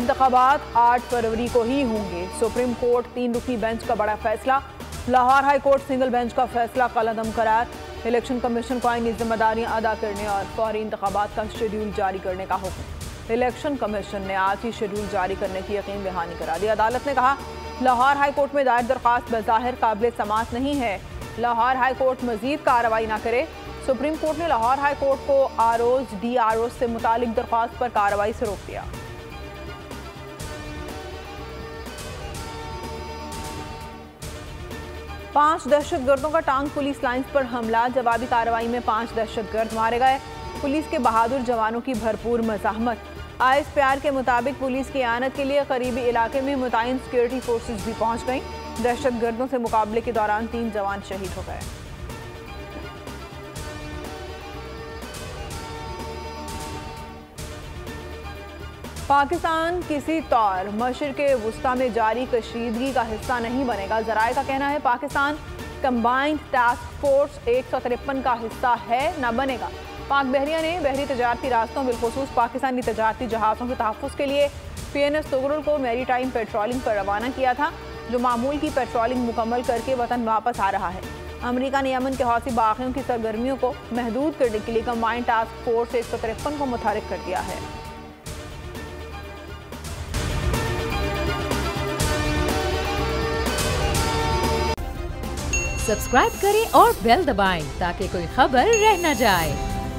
इंतखाबात 8 फरवरी को ही होंगे। सुप्रीम कोर्ट 3 रुकनी बेंच का बड़ा फैसला। Lahore high court single bench का फैसला कलअदम करार। इलेक्शन कमीशन को आईनी जिम्मेदारियां अदा करने और फौरी इंतखाबात का शेड्यूल जारी करने का हुक्म। इलेक्शन कमीशन ने आज ही शेड्यूल जारी करने की यकीन दहानी करा दी। अदालत ने कहा, लाहौर हाई कोर्ट में दायर दरख्वास्त बज़ाहिर काबिल समाअत नहीं है। लाहौर हाई कोर्ट मजीद कार्रवाई न करे। सुप्रीम कोर्ट ने लाहौर हाई कोर्ट को आरओज DROs से मुतालिक दरख्वास्त पर कार्रवाई से रोक दिया। पांच दहशतगर्दों का टांग पुलिस लाइंस पर हमला। जवाबी कार्रवाई में 5 दहशतगर्द मारे गए। पुलिस के बहादुर जवानों की भरपूर मज़ाहमत। ISPR के मुताबिक पुलिस की आनत के लिए करीबी इलाके में मुतय्यन सिक्योरिटी फोर्सेस भी पहुंच गईं। दहशतगर्दों से मुकाबले के दौरान 3 जवान शहीद हो गए। पाकिस्तान किसी तौर मशरिक़े वुस्ता में जारी कशीदगी का हिस्सा नहीं बनेगा। ज़राए का कहना है, पाकिस्तान कंबाइंड टास्क फोर्स 153 का हिस्सा है, न बनेगा। पाक बहरिया ने बहरी तजारती रास्तों बिलखुसूस पाकिस्तानी तजारती जहाज़ों के तहफ़्फ़ुज़ के लिए PNS तुगरुल को मैरी टाइम पेट्रोलिंग पर रवाना किया था, जो मामूल की पेट्रोलिंग मुकम्मल करके वतन वापस आ रहा है। अमेरिका ने यमन के हौसी बागियों की सरगर्मियों को महदूद करने के लिए कंबाइंड टास्क फोर्स 153 को मुतहर्रिक कर दिया है। सब्सक्राइब करें और बेल दबाएं ताकि कोई खबर रह न जाए।